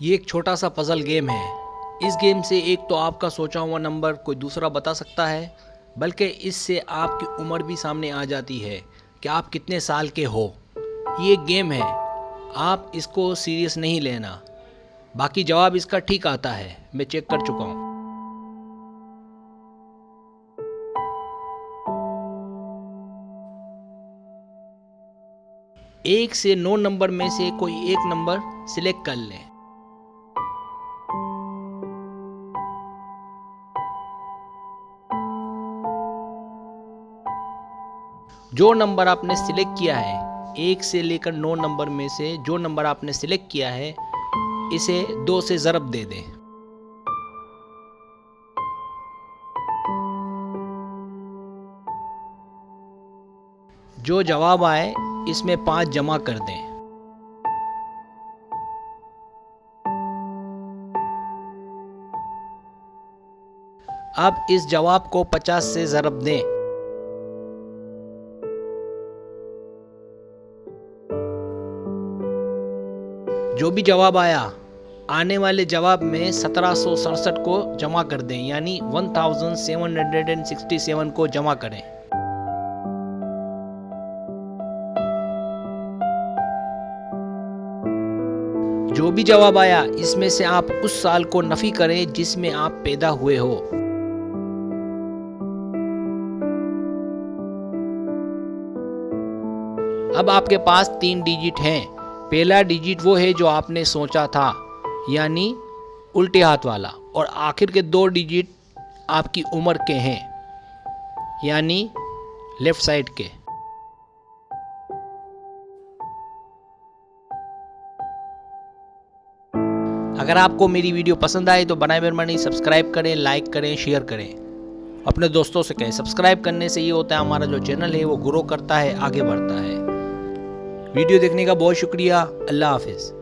ये एक छोटा सा पजल गेम है। इस गेम से एक तो आपका सोचा हुआ नंबर कोई दूसरा बता सकता है, बल्कि इससे आपकी उम्र भी सामने आ जाती है कि आप कितने साल के हो। ये एक गेम है, आप इसको सीरियस नहीं लेना। बाकी जवाब इसका ठीक आता है, मैं चेक कर चुका हूँ। 1 से 9 नंबर में से कोई एक नंबर सिलेक्ट कर लें। जो नंबर आपने सिलेक्ट किया है, 1 से लेकर 9 नंबर में से जो नंबर आपने सिलेक्ट किया है, इसे 2 से ज़रब दे दें। जो जवाब आए इसमें 5 जमा कर दें। अब इस जवाब को 50 से ज़रब दें। जो भी जवाब आया, आने वाले जवाब में 1767 को जमा कर दें, यानी 1767 को जमा करें। जो भी जवाब आया, इसमें से आप उस साल को नफी करें जिसमें आप पैदा हुए हो। अब आपके पास 3 डिजिट हैं। पहला डिजिट वो है जो आपने सोचा था, यानी उल्टे हाथ वाला, और आखिर के 2 डिजिट आपकी उम्र के हैं, यानी लेफ्ट साइड के। अगर आपको मेरी वीडियो पसंद आए तो बनाए मेहरबानी सब्सक्राइब करें, लाइक करें, शेयर करें। अपने दोस्तों से कहें। सब्सक्राइब करने से ये होता है हमारा जो चैनल है वो ग्रो करता है, आगे बढ़ता है। वीडियो देखने का बहुत शुक्रिया। अल्लाह हाफिज़।